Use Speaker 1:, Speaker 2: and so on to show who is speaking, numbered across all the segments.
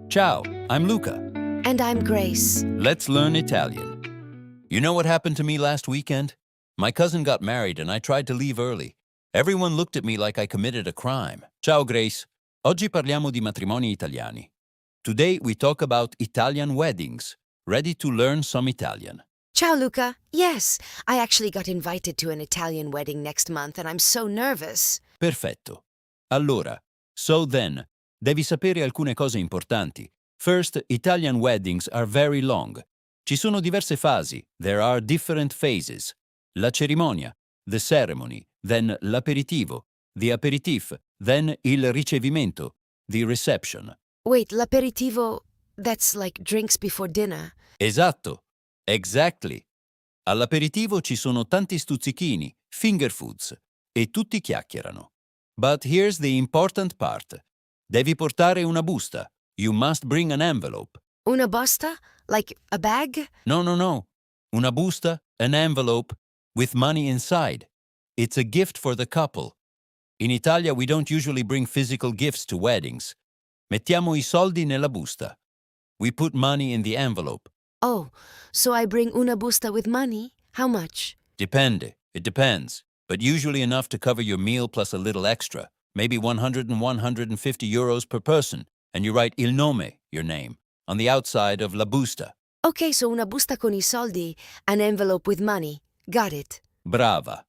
Speaker 1: Ciao, I'm Luca.
Speaker 2: And I'm Grace.
Speaker 1: Let's learn Italian. You know what happened to me last weekend? My cousin got married and I tried to leave early. Everyone looked at me like I committed a crime. Ciao Grace. Oggi parliamo di matrimoni italiani. Today we talk about Italian weddings. Ready to learn some Italian?
Speaker 2: Ciao, Luca. Yes, I actually got invited to an Italian wedding next month and I'm so nervous.
Speaker 1: Perfetto. Allora, so then, devi sapere alcune cose importanti. First, Italian weddings are very long. Ci sono diverse fasi. There are different phases. La cerimonia, the ceremony, then l'aperitivo, the aperitif, then il ricevimento, the reception.
Speaker 2: Wait, l'aperitivo, that's like drinks before dinner.
Speaker 1: Esatto. Exactly. All'aperitivo ci sono tanti stuzzichini, finger foods, e tutti chiacchierano. But here's the important part. Devi portare una busta. You must bring an envelope.
Speaker 2: Una busta? Like a bag?
Speaker 1: No. Una busta, an envelope, with money inside. It's a gift for the couple. In Italia we don't usually bring physical gifts to weddings. Mettiamo I soldi nella busta. We put money in the envelope.
Speaker 2: Oh, so I bring una busta with money? How much?
Speaker 1: Depende. It depends. But usually enough to cover your meal plus a little extra. Maybe 100 and 150 euros per person. And you write il nome, your name, on the outside of la busta.
Speaker 2: Okay, so una busta con I soldi, an envelope with money. Got it.
Speaker 1: Brava.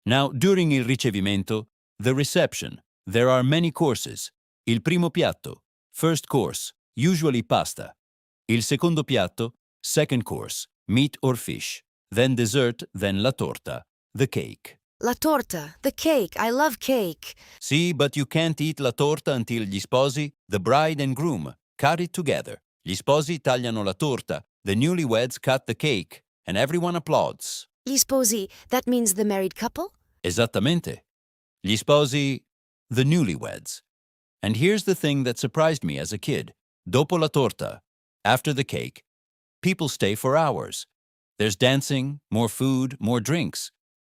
Speaker 1: Now, during il ricevimento, the reception, there are many courses. Il primo piatto, first course, usually pasta. Il secondo piatto, second course, meat or fish. Then dessert, then la torta, the cake.
Speaker 2: La torta, the cake. I love cake.
Speaker 1: See, but you can't eat la torta until gli sposi, the bride and groom, cut it together. Gli sposi tagliano la torta, the newlyweds cut the cake, and everyone applauds.
Speaker 2: Gli sposi, that means the married couple?
Speaker 1: Esattamente. Gli sposi, the newlyweds. And here's the thing that surprised me as a kid. Dopo la torta, after the cake, people stay for hours. There's dancing, more food, more drinks.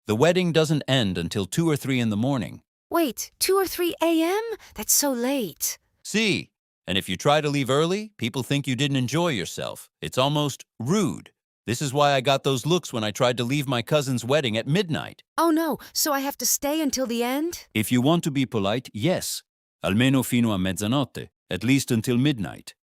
Speaker 1: The wedding doesn't end until 2 or 3 in the morning.
Speaker 2: Wait, 2 or 3 a.m.? That's so late.
Speaker 1: See, and if you try to leave early, people think you didn't enjoy yourself. It's almost rude. This is why I got those looks when I tried to leave my cousin's wedding at midnight.
Speaker 2: Oh no, so I have to stay until the end?
Speaker 1: If you want to be polite, yes. Almeno fino a mezzanotte, at least until midnight.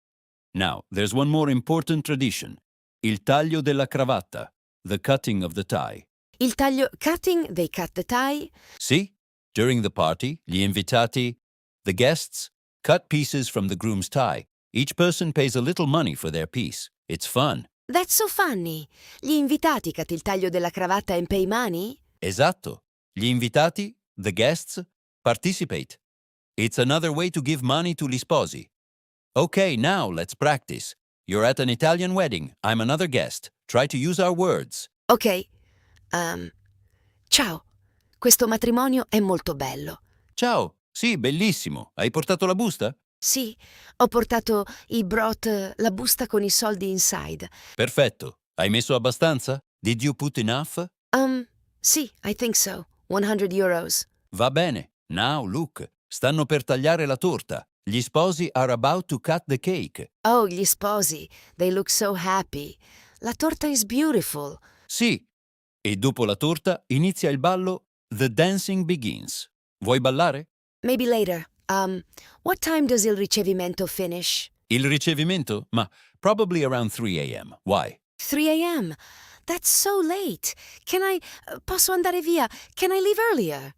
Speaker 1: Now, there's one more important tradition. Il taglio della cravatta, the cutting of the tie.
Speaker 2: Il taglio cutting, they cut the tie.
Speaker 1: See? During the party, gli invitati, the guests, cut pieces from the groom's tie. Each person pays a little money for their piece. It's fun.
Speaker 2: That's so funny. Gli invitati cut il taglio della cravatta and pay money?
Speaker 1: Esatto. Gli invitati, the guests, participate. It's another way to give money to gli sposi. Okay, now let's practice. You're at an Italian wedding. I'm another guest. Try to use our words.
Speaker 2: Ok. Ciao. Questo matrimonio è molto bello.
Speaker 1: Ciao. Sì, bellissimo. Hai portato la busta?
Speaker 2: Sì, ho portato la busta con I soldi inside.
Speaker 1: Perfetto. Hai messo abbastanza? Did you put enough?
Speaker 2: Sì, I think so. 100 euros.
Speaker 1: Va bene. Now look. Stanno per tagliare la torta. Gli sposi are about to cut the cake.
Speaker 2: Oh, gli sposi. They look so happy. La torta is beautiful.
Speaker 1: Sì. E dopo la torta inizia il ballo. The dancing begins. Vuoi ballare?
Speaker 2: Maybe later. What time does il ricevimento finish?
Speaker 1: Il ricevimento? Ma probably around 3 a.m. Why?
Speaker 2: 3 a.m. That's so late. Posso andare via? Can I leave earlier?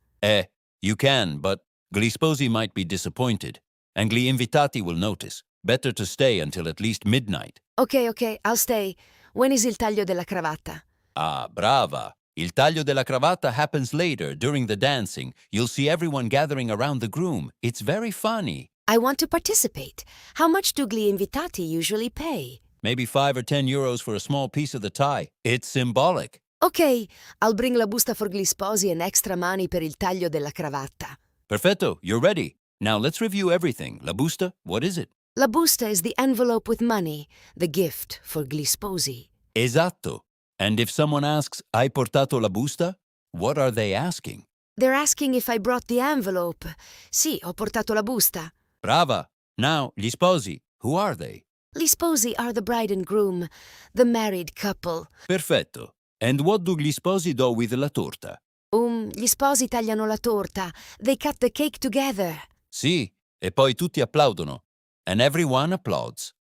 Speaker 1: You can, but gli sposi might be disappointed. And gli invitati will notice. Better to stay until at least midnight.
Speaker 2: Okay, I'll stay. When is il taglio della cravatta?
Speaker 1: Ah, brava. Il taglio della cravatta happens later, during the dancing. You'll see everyone gathering around the groom. It's very funny.
Speaker 2: I want to participate. How much do gli invitati usually pay?
Speaker 1: Maybe 5 or 10 euros for a small piece of the tie. It's symbolic.
Speaker 2: Okay, I'll bring la busta for gli sposi and extra money per il taglio della cravatta.
Speaker 1: Perfetto, you're ready. Now let's review everything. La busta, what is it?
Speaker 2: La busta is the envelope with money, the gift for gli sposi.
Speaker 1: Esatto. And if someone asks, hai portato la busta? What are they asking?
Speaker 2: They're asking if I brought the envelope. Sì, ho portato la busta.
Speaker 1: Brava. Now, gli sposi. Who are they?
Speaker 2: Gli sposi are the bride and groom, the married couple.
Speaker 1: Perfetto. And what do gli sposi do with la torta?
Speaker 2: Gli sposi tagliano la torta. They cut the cake together.
Speaker 1: Sì, e poi tutti applaudono. And everyone applauds.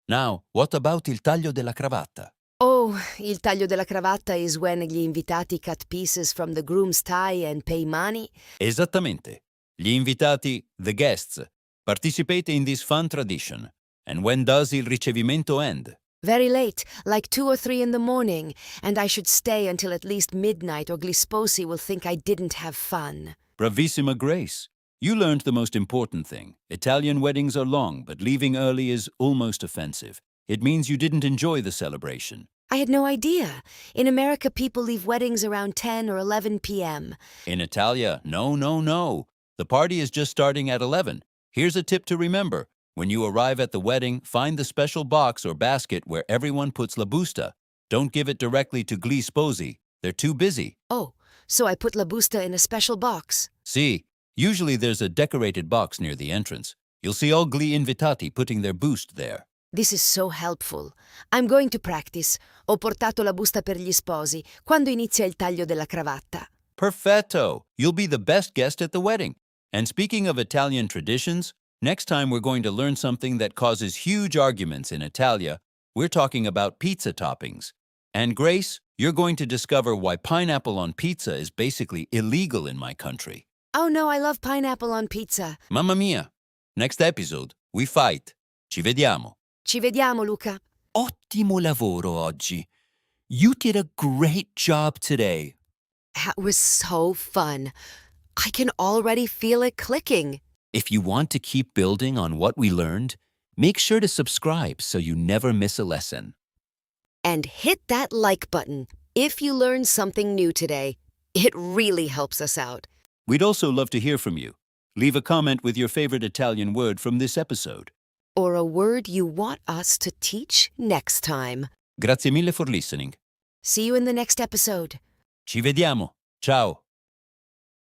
Speaker 1: Now, what about il taglio della cravatta?
Speaker 2: Oh, il taglio della cravatta is when gli invitati cut pieces from the groom's tie and pay money.
Speaker 1: Esattamente. Gli invitati, the guests, participate in this fun tradition. And when does il ricevimento end?
Speaker 2: Very late, like 2 or 3 in the morning, and I should stay until at least midnight or gli sposi will think I didn't have fun.
Speaker 1: Bravissima Grace. You learned the most important thing. Italian weddings are long, but leaving early is almost offensive. It means you didn't enjoy the celebration.
Speaker 2: I had no idea. In America, people leave weddings around 10 or 11 p.m.
Speaker 1: In Italia, no. The party is just starting at 11. Here's a tip to remember. When you arrive at the wedding, find the special box or basket where everyone puts la busta. Don't give it directly to gli sposi. They're too busy.
Speaker 2: Oh, so I put la busta in a special box.
Speaker 1: See, usually there's a decorated box near the entrance. You'll see all gli invitati putting their boost there.
Speaker 2: This is so helpful. I'm going to practice. Ho portato la busta per gli sposi quando inizia il taglio della cravatta.
Speaker 1: Perfetto! You'll be the best guest at the wedding. And speaking of Italian traditions, next time we're going to learn something that causes huge arguments in Italia. We're talking about pizza toppings. And Grace, you're going to discover why pineapple on pizza is basically illegal in my country.
Speaker 2: Oh no, I love pineapple on pizza.
Speaker 1: Mamma mia! Next episode, we fight. Ci vediamo.
Speaker 2: Ci vediamo, Luca.
Speaker 3: Ottimo lavoro oggi. You did a great job today.
Speaker 2: That was so fun. I can already feel it clicking.
Speaker 3: If you want to keep building on what we learned, make sure to subscribe so you never miss a lesson.
Speaker 2: And hit that like button if you learned something new today. It really helps us out.
Speaker 1: We'd also love to hear from you. Leave a comment with your favorite Italian word from this episode.
Speaker 2: Or a word you want us to teach next time.
Speaker 1: Grazie mille for listening.
Speaker 2: See you in the next episode.
Speaker 1: Ci vediamo. Ciao.